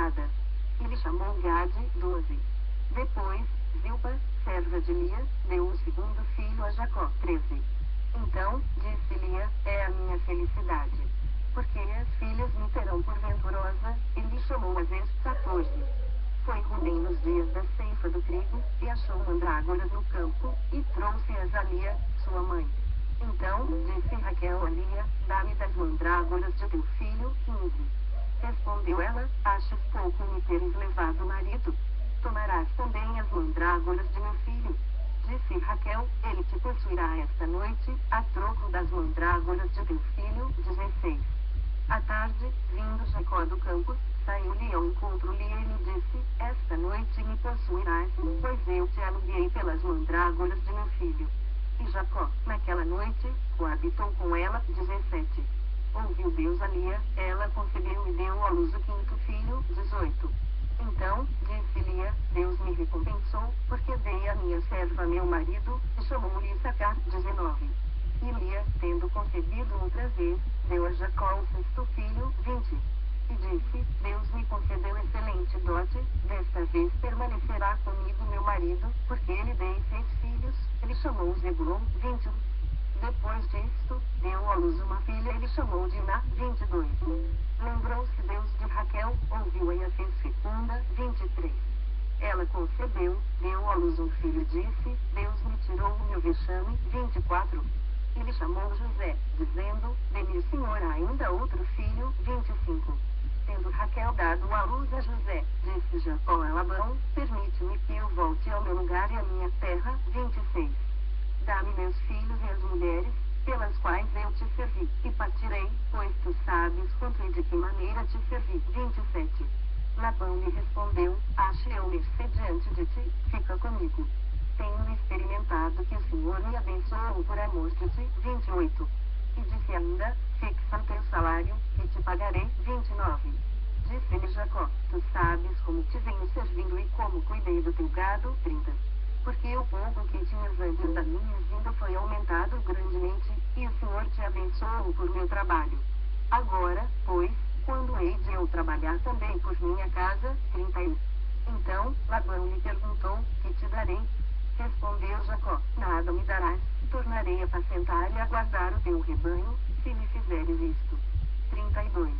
nada. Ele chamou Gade, 12. Depois, Zilpa, serva de Lia, deu o segundo filho a Jacó, 13. Então, disse Lia, é a minha felicidade. Porque as filhas me terão por venturosa, e lhe chamou Azer, 14. Foi Rubem nos dias da ceifa do trigo, e achou mandrágoras no campo, e trouxe-as a Lia, sua mãe. Então, disse Raquel a Lia, dá-me das mandrágoras de teu filho, 15. Respondeu ela, achas pouco me teres levado marido? Tomarás também as mandrágoras de meu filho. Disse Raquel, ele te possuirá esta noite, a troco das mandrágoras de teu filho, 16. À tarde, vindo Jacó do campo, saiu-lhe ao encontro Lia e lhe disse, esta noite me possuirás, pois eu te aluguei pelas mandrágoras de meu filho. E Jacó, naquela noite, coabitou com ela, 17. Ouviu Deus a Lia, ela concebeu e deu à luz o quinto filho, 18. Então, disse Lia, Deus me recompensou, porque dei a minha serva meu marido, e chamou-lhe Issacar, 19. E Lia, tendo concebido outra vez, deu a Jacó o sexto filho, 20. E disse, Deus me concedeu excelente dote, desta vez permanecerá comigo meu marido, porque lhe dei 6 filhos, ele chamou Zebulon, 21. Depois disto, deu à luz uma filha e lhe chamou Diná, 22. Lembrou-se Deus de Raquel, ouviu-a e a fez fecunda, 23. Ela concebeu, deu à luz um filho e disse, Deus me tirou o meu vexame, 24. E lhe chamou José, dizendo, dê-me o Senhor ainda outro filho, 25. Tendo Raquel dado à luz a José, disse Jacó a Labão, permite-me que eu volte ao meu lugar e à minha terra, 26. Dá-me meus filhos e as mulheres, pelas quais eu te servi, e partirei, pois tu sabes quanto e de que maneira te servi, 27. Labão lhe respondeu, ache eu mercê diante de ti, fica comigo. Tenho experimentado que o Senhor me abençoou por amor de ti, 28. E disse ainda, fixa o teu salário, e te pagarei, 29. Disse-lhe Jacó, tu sabes como te venho servindo e como cuidei do teu gado, 30. Porque o pouco que tinhas antes da minha vinda foi aumentado grandemente, e o Senhor te abençoou por meu trabalho. Agora, pois, quando hei de eu trabalhar também por minha casa, 31. Então, Labão lhe perguntou, que te darei? Respondeu Jacó, nada me darás, tornarei a apacentar e a guardar o teu rebanho, se me fizeres isto. 32.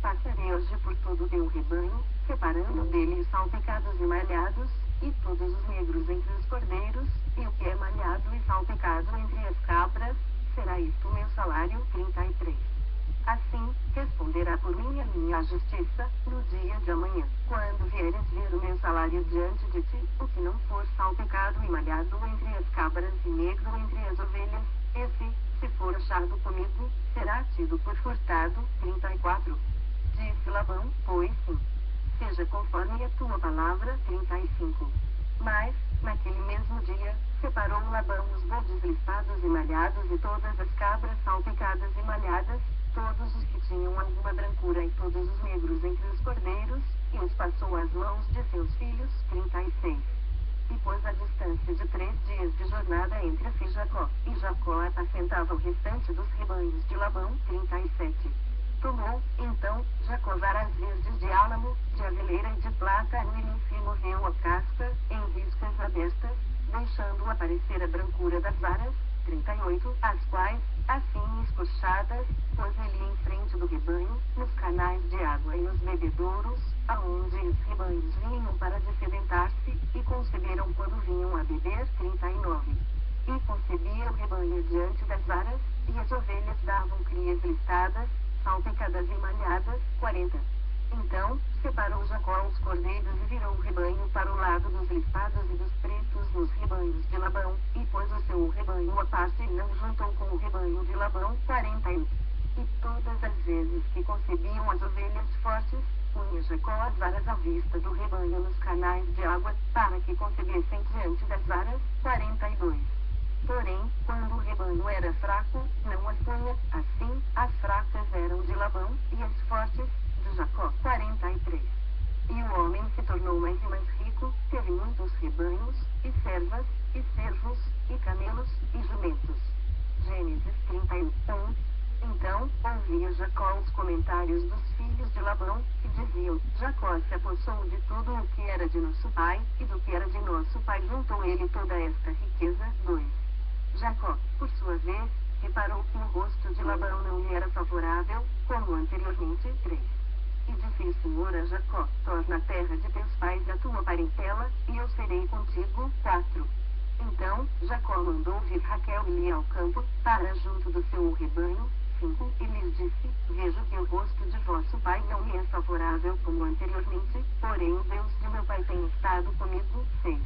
Passarei hoje por todo o teu rebanho, separando dele os salpicados e malhados, e todos os negros entre os cordeiros, e o que é malhado e salpicado entre as cabras, será isto o meu salário, 33. Assim, responderá por mim a minha justiça, no dia de amanhã, quando vieres ver o meu salário diante de ti, o que não for salpicado e malhado entre as cabras e negro entre as ovelhas, esse, se for achado comigo, será tido por furtado, 34. Disse Labão, pois sim. Seja conforme a tua palavra, 35. Mas, naquele mesmo dia, separou Labão os bodes listados e malhados e todas as cabras salpicadas e malhadas, todos os que tinham alguma brancura e todos os negros entre os cordeiros, e os passou às mãos de seus filhos, 36. E pôs a distância de 3 dias de jornada entre si Jacó, e Jacó apacentava o restante dos rebanhos de Labão, 37. Tomou, então, Jacó varas verdes de álamo, de aveleira e de plátano e lhe moveu a casca, em riscas abertas, deixando aparecer a brancura das varas, 38, as quais, assim escochadas, pôs ele em frente do rebanho, nos canais de água e nos bebedouros, aonde os rebanhos vinham para dessedentar-se, e conceberam quando vinham a beber, 39. E concebia o rebanho diante das varas, e as ovelhas davam crias listadas, salpicadas e malhadas, 40. Então, separou Jacó os cordeiros e virou o rebanho para o lado dos listados e dos pretos nos rebanhos de Labão, e pôs o seu rebanho à parte e não juntou com o rebanho de Labão, 41. E todas as vezes que concebiam as ovelhas fortes, punha Jacó as varas à vista do rebanho nos canais de água, para que concebessem diante das varas, 42. Porém, quando o rebanho era fraco, não as punha, assim, as fracas eram de Labão, e as fortes, de Jacó, 43. E o homem se tornou mais e mais rico, teve muitos rebanhos, e servas, e servos, e camelos, e jumentos. Gênesis 31. Então, ouvia Jacó os comentários dos filhos de Labão, e diziam: Jacó se apossou de tudo o que era de nosso pai, e do que era de nosso pai juntou ele toda esta riqueza. 2. Jacó, por sua vez, reparou que o rosto de Labão não lhe era favorável, como anteriormente. 3. E disse o Senhor a Jacó: torna a terra de teus pais a tua parentela, e eu serei contigo. 4. Então, Jacó mandou vir Raquel e Lia ao campo, para junto do seu rebanho. 5. E lhes disse: vejo que o rosto de vosso pai não me é favorável como anteriormente, porém o Deus de meu pai tem estado comigo. 6.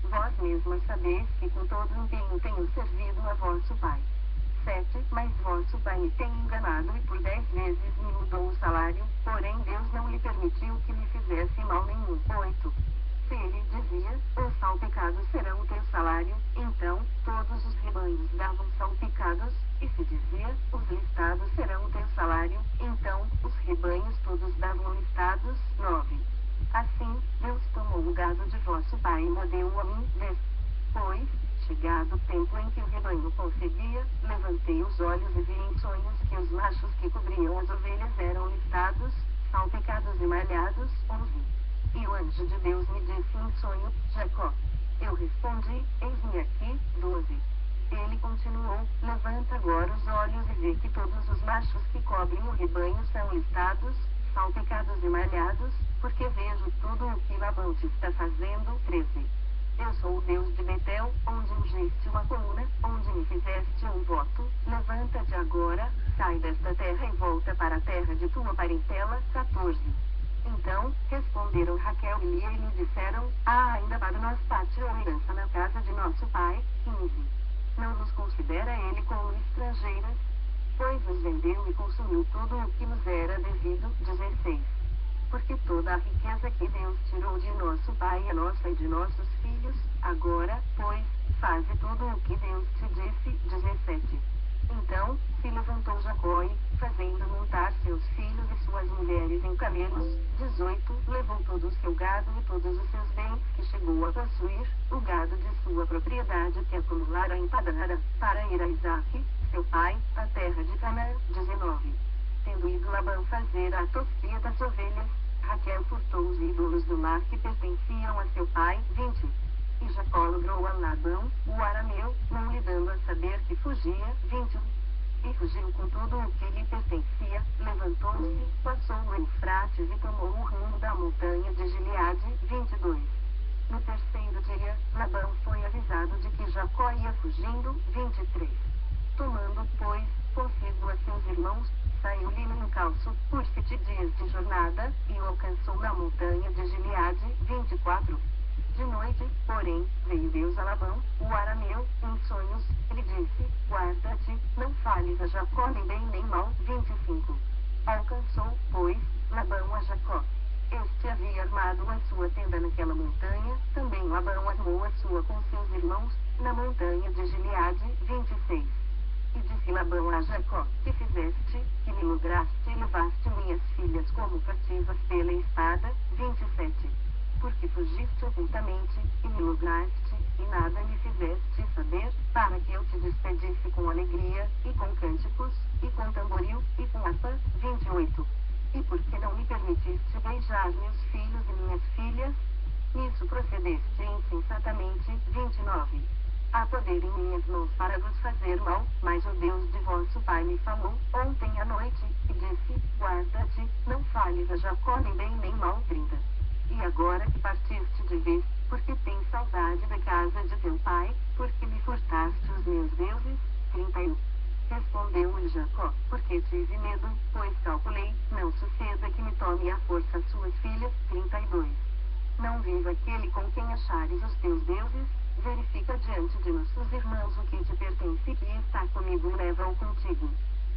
Vós mesmas sabeis que com todo empenho tenho servido a vosso pai. 7. Mas vosso pai me tem enganado e por 10 vezes me mudou o salário, porém Deus não lhe permitiu que me fizesse mal nenhum. 8. Se ele dizia: os salpicados serão o teu salário, então, todos os rebanhos davam salpicados, e se dizia: os listados serão o teu salário, então, os rebanhos todos davam listados. 9. Assim, Deus tomou o gado de vosso pai e modeu-o a mim. 10. Pois, chegado o tempo em que o rebanho possedia, levantei os olhos e vi em sonhos que os machos que cobriam as ovelhas eram listados, salpicados e malhados. 11. E o anjo de Deus me disse em sonho: Jacó. Eu respondi: eis-me aqui. 12. Ele continuou: levanta agora os olhos e vê que todos os machos que cobrem o rebanho são listados, salpicados e malhados, porque vejo tudo o que Labão te está fazendo. 13. Eu sou o Deus de Betel, onde ungiste uma coluna, onde me fizeste um voto. Levanta-te agora, sai desta terra e volta para a terra de tua parentela. 14. Então, responderam Raquel e Lia e lhe disseram: há ainda para nós pátio ou herança na casa de nosso pai. 15. Não nos considera ele como estrangeiras? Pois nos vendeu e consumiu tudo o que nos era devido. 16. Porque toda a riqueza que Deus tirou de nosso pai é nossa e de nossos filhos, agora, pois, faze tudo o que Deus te disse. 17. Então, se levantou Jacó e, fazendo montar seus filhos e suas mulheres em camelos. 18. Levou todo o seu gado e todos os seus bens que chegou a possuir, o gado de sua propriedade que acumulara em Padan-aram, para ir a Isaque, seu pai, a terra de Canaã. 19. Tendo ido Labão fazer a tosquia das ovelhas, Raquel furtou os ídolos do lar que pertenciam a seu pai. 20. E Jacó logrou a Labão, o arameu, não lhe dando a saber que fugia. 21. E fugiu com tudo o que lhe pertencia, levantou-se, passou o Eufrates e tomou o rumo da montanha de Gileade. 22. No terceiro dia, Labão foi avisado de que Jacó ia fugindo. 23. Tomando, pois, consigo a seus irmãos, saiu-lhe no encalço, por 7 dias de jornada, e o alcançou na montanha de Gileade. 24. De noite, porém, veio Deus a Labão, o arameu, em sonhos. Ele disse: guarda-te, não fales a Jacó nem bem nem mal. 25. Alcançou, pois, Labão a Jacó. Este havia armado a sua tenda naquela montanha, também Labão armou a sua com seus irmãos, na montanha de Gileade. 26. E disse Labão a Jacó: que fizeste, que me lograste e levaste minhas filhas como cativas pela espada. 27. Porque fugiste ocultamente, e me lograste, e nada me fizeste saber, para que eu te despedisse com alegria, e com cânticos, e com tamboril, e com harpa. 28. E porque não me permitiste beijar meus filhos e minhas filhas? Nisso procedeste insensatamente. 29. Há poder em minhas mãos para vos fazer mal, mas o Deus de vosso pai me falou, ontem à noite, e disse: guarda-te, não fales a Jacó nem bem nem mal. 30. E agora que partiste de vez, porque tens saudade da casa de teu pai, porque me furtaste os meus deuses. 31. Respondeu-lhe Jacó: porque tive medo, pois calculei, não suceda que me tome à força suas filhas. 32. Não viva aquele com quem achares os teus deuses, verifica diante de nossos irmãos o que te pertence e está comigo e leva-o contigo.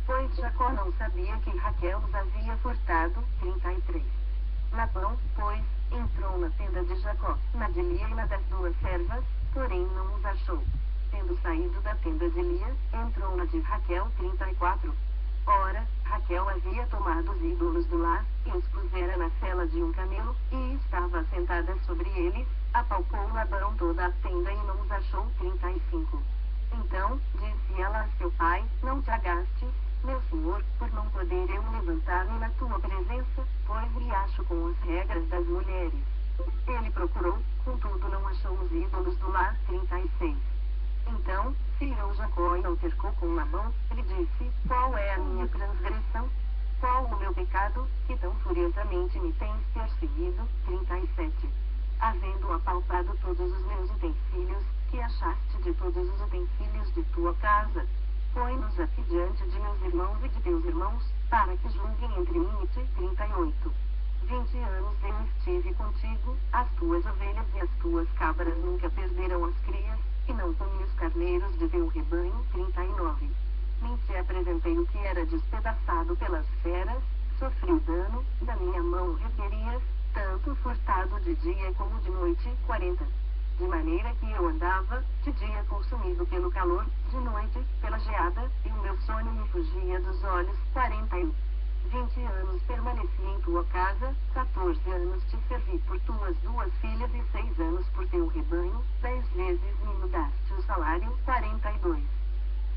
Pois Jacó não sabia que Raquel os havia furtado. 33. Labão, pois, entrou na tenda de Jacó, na de Lia e na das duas servas, porém não os achou. Tendo saído da tenda de Lia, entrou na de Raquel. 34. Ora, Raquel havia tomado os ídolos do lar, e os pusera na sela de um camelo, e estava sentada sobre eles. Apalpou Labão toda a tenda e não os achou. 35. Então, disse ela a seu pai: não te agastes, meu senhor, por não poder eu levantar-me na tua presença, pois me acho com as regras das mulheres. Ele procurou, contudo não achou os ídolos do lar. 36. Então, se irou Jacó e altercou com Labão, ele disse, qual é a minha transgressão? Qual o meu pecado, que tão furiosamente me tens perseguido? 37. Havendo apalpado todos os meus utensílios, que achaste de todos os utensílios de tua casa, põe-nos aqui diante de meus irmãos e de teus irmãos, para que julguem entre mim e ti. 38. 20 anos eu estive contigo, as tuas ovelhas e as tuas cabras nunca perderam as crias, e não comi os carneiros de teu rebanho. 39. Nem te apresentei o que era despedaçado pelas feras, sofri o dano, da minha mão requerias, tanto furtado de dia como de noite. 40. De maneira que eu andava, de dia consumido pelo calor, de noite, pela geada, e o meu sono me fugia dos olhos. 41. 20 anos permaneci em tua casa, 14 anos te servi por tuas 2 filhas e 6 anos por teu rebanho, 10 vezes me mudaste o salário. 42.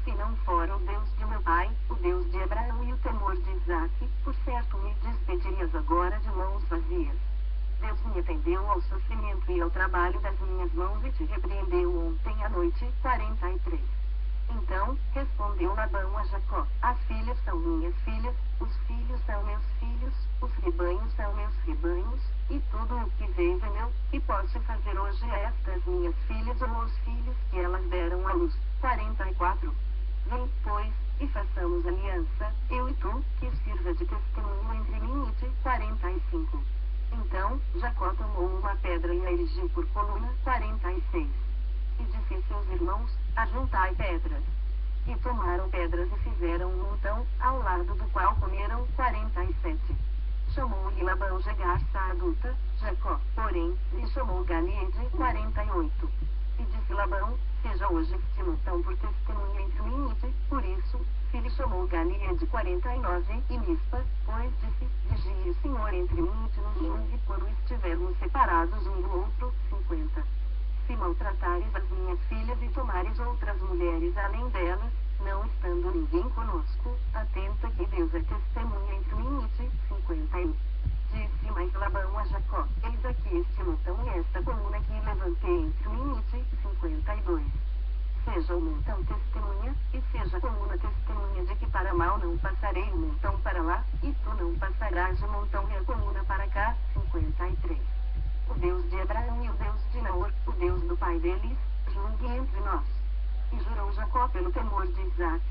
Se não for o Deus de meu pai, o Deus de Abraão e o temor de Isaque, por certo me despedirias agora de mãos vazias. Deus me atendeu ao sofrimento e ao trabalho das minhas mãos e te repreendeu ontem à noite. 43. Então, respondeu Labão a Jacó, as filhas são minhas filhas, os filhos são meus filhos, os rebanhos são meus rebanhos, e tudo o que vejo é meu, que posso fazer hoje a estas minhas filhas ou aos filhos que elas deram à luz. 44. Vem, pois, e façamos aliança, eu e tu, que sirva de testemunho entre mim e ti. 45. Então, Jacó tomou uma pedra e a erigiu por coluna. 46. E disse a seus irmãos, ajuntai pedras. E tomaram pedras e fizeram um montão, ao lado do qual comeram. 47. Chamou-lhe Labão Jegar-sa adulta, Jacó, porém, lhe chamou Galeede. 48. E disse Labão, seja hoje este montão por testemunho entre mim e ti, por isso, se lhe chamou Galeede. 49. E Mispa, pois disse, vigie o Senhor entre mim e ti nos julgue quando estivermos separados um do outro. 50. Se maltratares as minhas filhas e tomares outras mulheres além delas, não estando ninguém conosco, atenta que Deus é testemunha entre mim e ti. 51. Disse mais Labão a Jacó, eis aqui este montão e esta coluna que levantei entre mim e ti. 52. Seja o montão testemunha, e seja a coluna testemunha de que para mal não passarei o montão para lá, e tu não passarás o montão e a coluna para cá. 53. O Deus de Abraão e o Deus de Naor, o Deus do pai deles, julgue entre nós. E jurou Jacó pelo temor de Isaque.